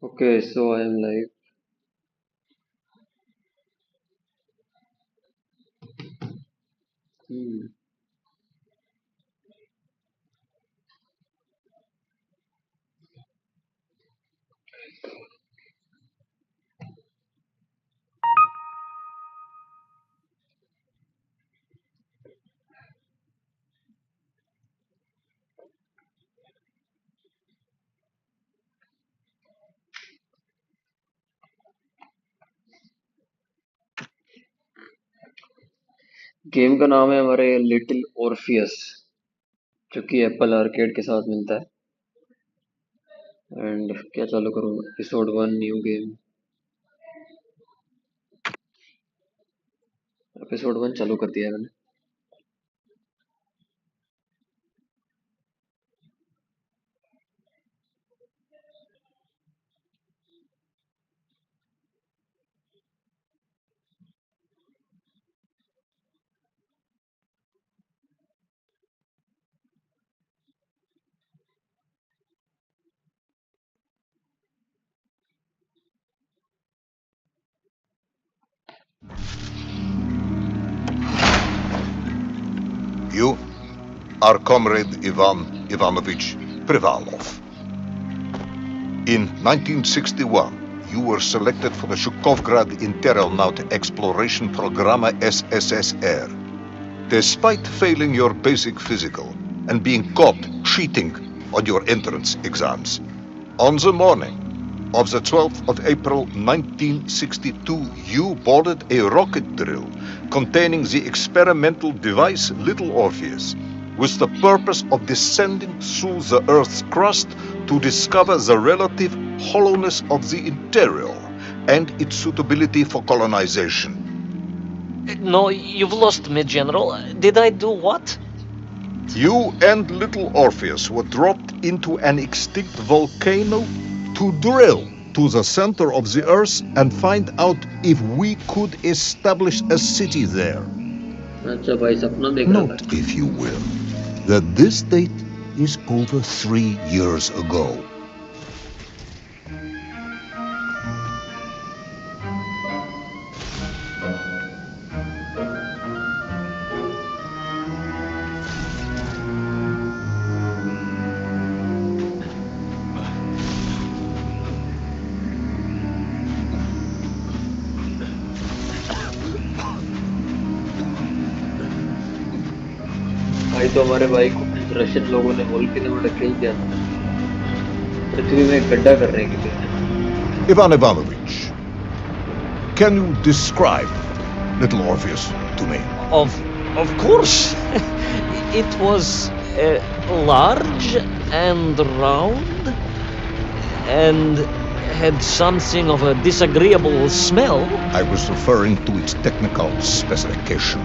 Okay, so I am like, hmm. Game का नाम है हमारे लिटिल ऑर्फियस, जो कि एप्पल आर्केड के साथ मिलता है। एंड क्या चालू करूँ? Episode 1 new game. एपिसोड 1 चालू कर दिया है मैंने। You are Comrade Ivan Ivanovich Privalov. In 1961, you were selected for the Shukovgrad Interaeronaut Exploration Programa SSSR. Despite failing your basic physical and being caught cheating on your entrance exams, on the morning of the 12th of April 1962, you boarded a rocket drill containing the experimental device Little Orpheus, with the purpose of descending through the Earth's crust to discover the relative hollowness of the interior and its suitability for colonization. No, you've lost me, General. Did I do what? You and Little Orpheus were dropped into an extinct volcano to drill to the center of the Earth and find out if we could establish a city there. अच्छा भाई, सपना देख रहा Note, था। if you will, that this date is over 3 years ago. भाई, तो हमारे भाई को रशियन लोगों ने वोल्केनो में ढकेल दिया था, पृथ्वी में एक गड्ढा करने के लिए। Ivan Ivanovich, can you describe Little Orpheus to me? Of course. It was large and round and had something of a disagreeable smell. I was referring to its technical specification.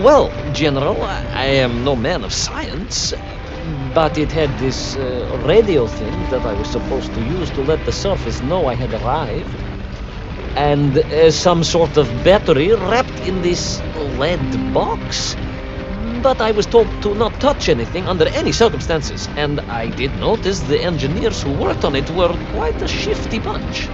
Well, General, I am no man of science, but it had this radio thing that I was supposed to use to let the surface know I had arrived, and some sort of battery wrapped in this lead box. But I was told to not touch anything under any circumstances, and I did notice the engineers who worked on it were quite a shifty bunch.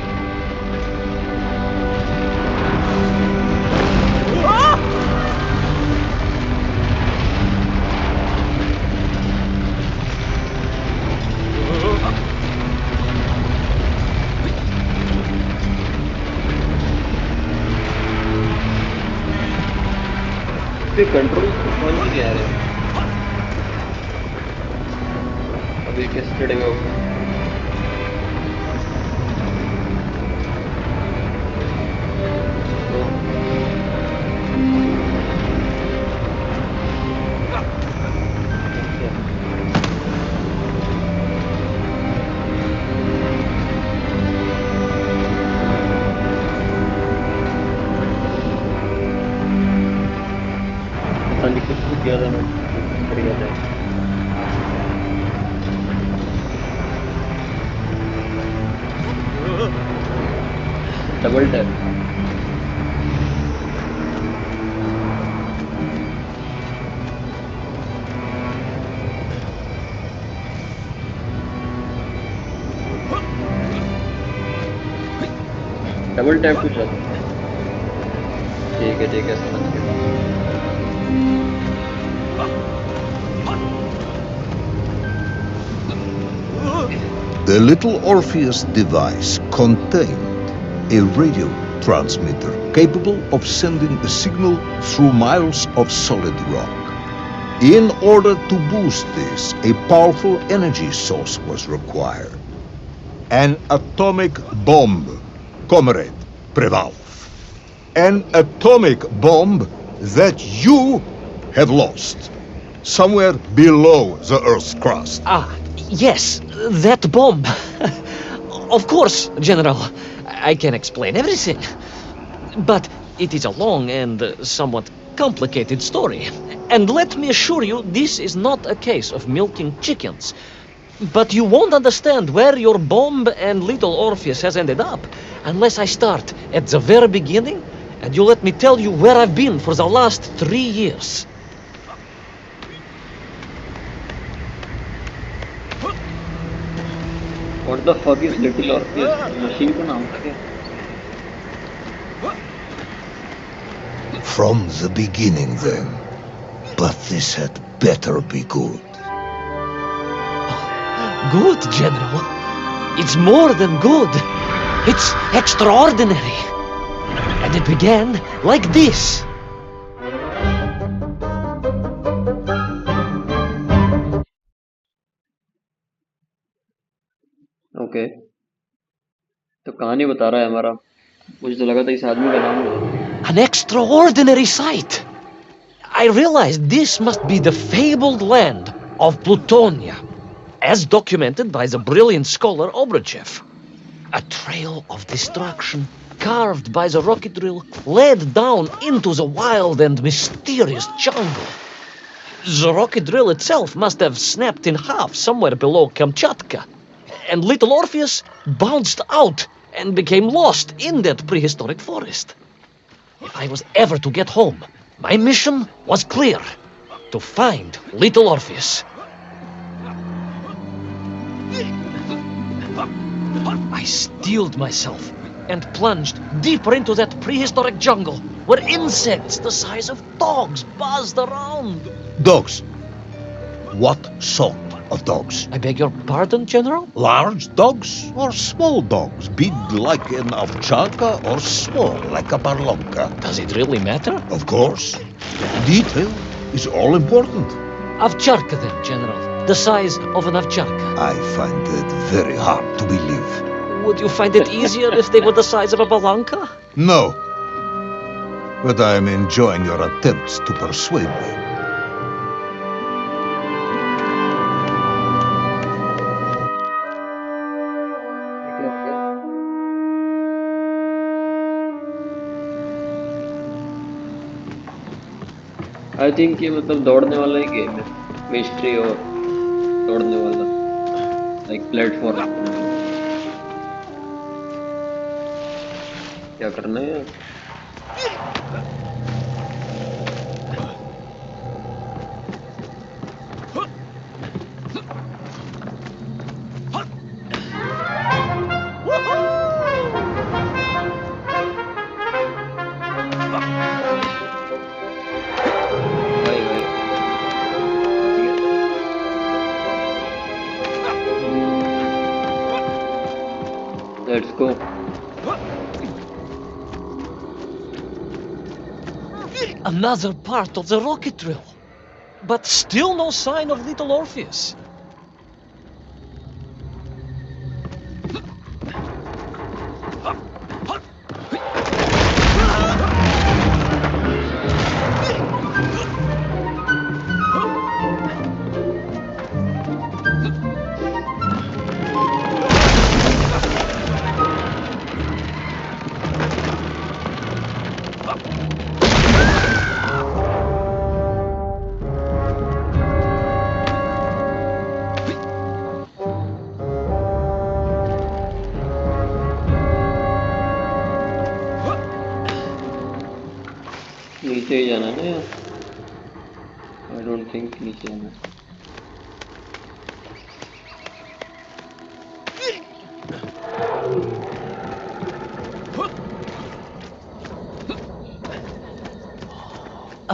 इसके control समझ ही नहीं आ रहे। अभी कैसे चढ़ेगा वो? पता नहीं कुछ भी किया था मैं, चढ़ गया था। Double tap. डबल टैप क्यों चला सकते हैं? ठीक है समझ गया। The little Orpheus device contained a radio transmitter capable of sending a signal through miles of solid rock. In order to boost this, a powerful energy source was required. An atomic bomb, Comrade Prevalov. An atomic bomb that you have lost somewhere below the Earth's crust. Ah, yes, that bomb. Of course, General. I can explain everything. But it is a long and somewhat complicated story. And let me assure you, this is not a case of milking chickens. But you won't understand where your bomb and little Orpheus has ended up unless I start at the very beginning and you let me tell you where I've been for the last 3 years. What the fuck is little Orpheus? Machine का नाम था क्या? From the beginning, then. But this had better be good. Good, General. It's more than good. It's extraordinary. And it began like this. Okay, तो कहानी बता रहा है हमारा। मुझे तो लगा था इस आदमी का नाम है। An extraordinary sight. I realized this must be the fabled land of Plutonia, as documented by the brilliant scholar Obruchev. A trail of destruction carved by the rocket drill led down into the wild and mysterious jungle. The rocket drill itself must have snapped in half somewhere below Kamchatka, and little Orpheus bounced out and became lost in that prehistoric forest. If I was ever to get home, my mission was clear: to find little Orpheus. I steeled myself and plunged deeper into that prehistoric jungle where insects the size of dogs buzzed around. Dogs. What sort of dogs? I beg your pardon, General? Large dogs or small dogs? Big like an ovcharka or small like a barlonka? Does it really matter? Of course. Detail is all important. Ovcharka then, General. The size of an ovcharka. I find it very hard to believe. Would you find it easier if they were the size of a balanka? No. But I am enjoying your attempts to persuade me. I think ये मतलब दौड़ने वाला ही game है, mystery और दौड़ने वाला, like platform. क्या करना है? Let's go. Another part of the rocket drill. But still no sign of little Orpheus. नीचे ही जाना है ना? आई डोंट थिंक नीचे जाना है।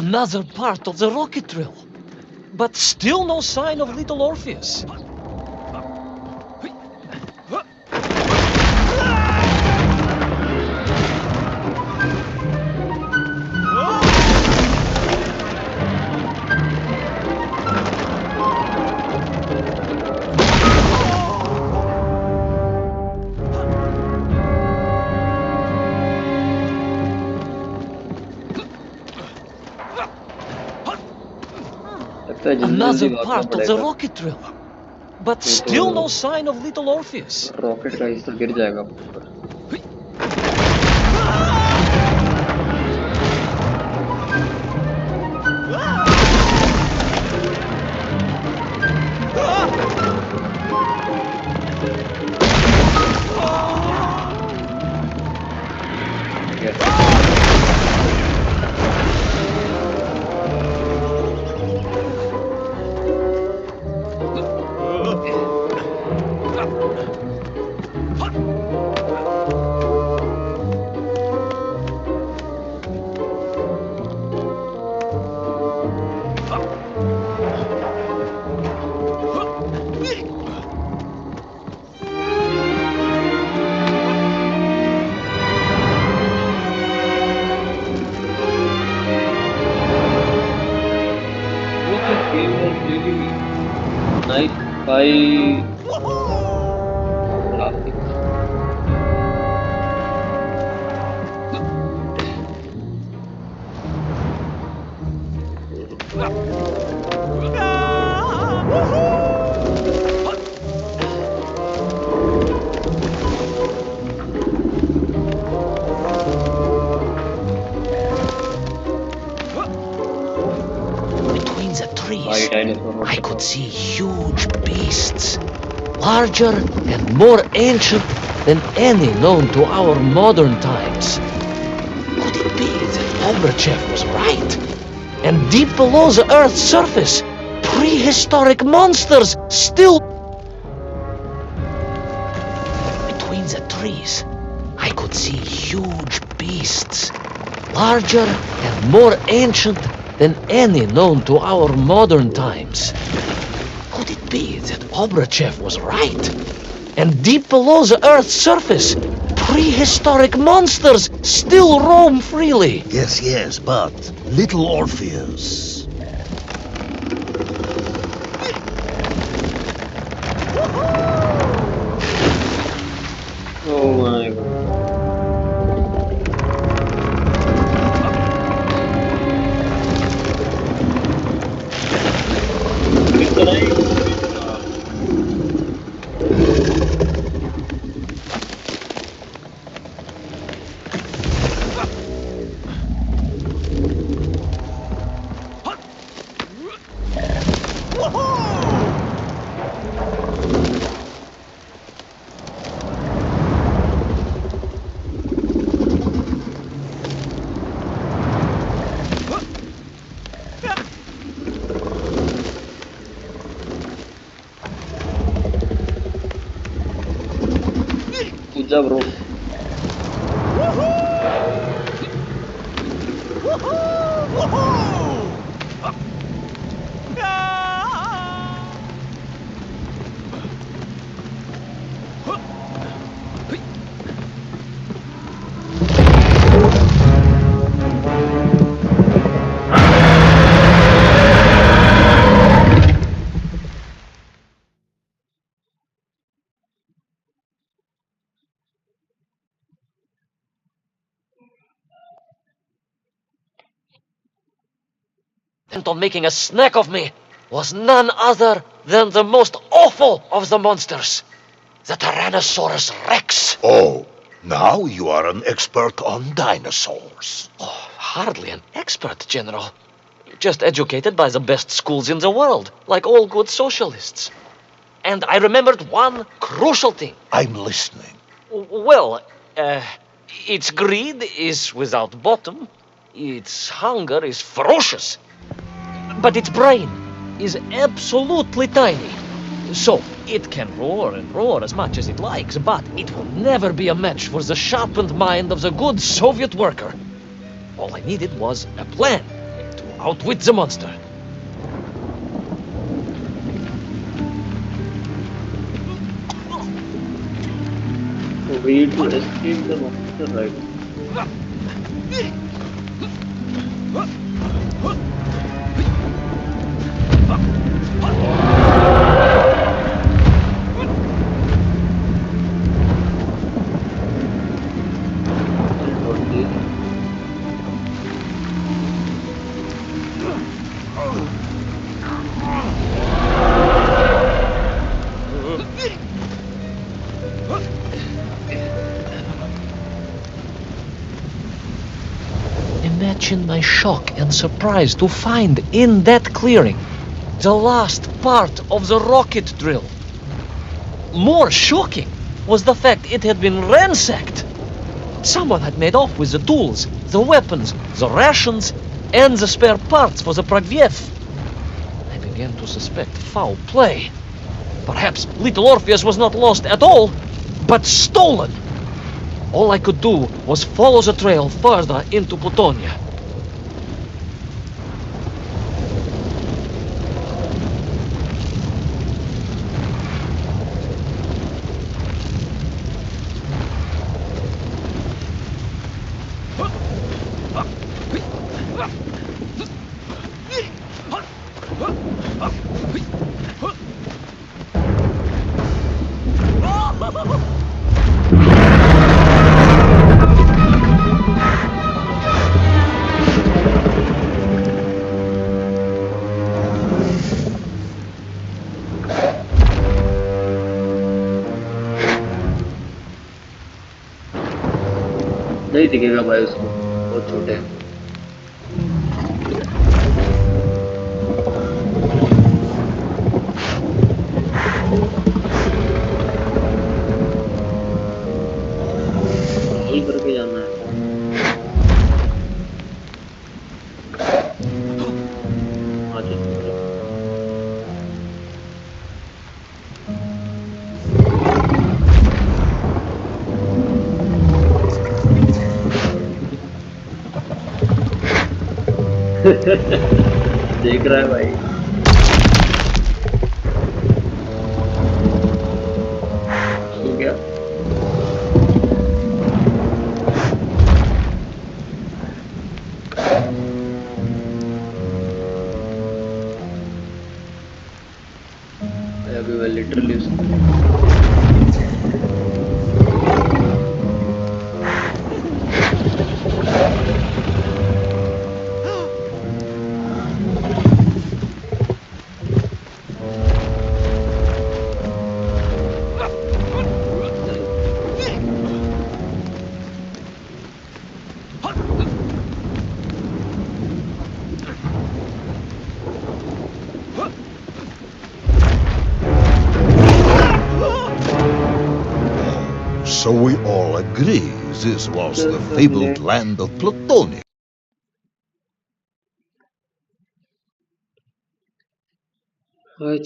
Another part of the rocket drill. But still no sign of little Orpheus. Another part of the rocket drill. But still no sign of little Orpheus. Rocket का हिस्सा गिर जाएगा ऊपर। I could see huge beasts, larger and more ancient than any known to our modern times. Could it be that Obrachev was right? And deep below the Earth's surface, prehistoric monsters still... Between the trees, I could see huge beasts, larger and more ancient than any known to our modern times. Could it be that Obrachev was right? And deep below the Earth's surface, prehistoric monsters still roam freely. Yes, but little Orpheus. Oh my god. Bro. On making a snack of me was none other than the most awful of the monsters, the Tyrannosaurus Rex. Oh, now you are an expert on dinosaurs. Oh, hardly an expert, General. Just educated by the best schools in the world, like all good socialists. And I remembered one crucial thing. I'm listening. Well, its greed is without bottom, its hunger is ferocious, but its brain is absolutely tiny. So, it can roar and roar as much as it likes, but it will never be a match for the sharpened mind of the good Soviet worker. All I needed was a plan to Outwit the monster. Way to escape the monster, right? Imagine my shock and surprise to find in that clearing the last part of the rocket drill. More shocking was the fact it had been ransacked. Someone had made off with the tools, the weapons, the rations, and the spare parts for the Pragviev. I began to suspect foul play. Perhaps little Orpheus was not lost at all, but stolen. All I could do was follow the trail further into Plutonia. नहीं दिखेगा भाई उसको, बहुत छोटे हैं। Call करके जाना है। हाँ जी। देख रहा है भाई। हो गया। अभी मैं literally So we all agree this was the fabled land of Plutonia. I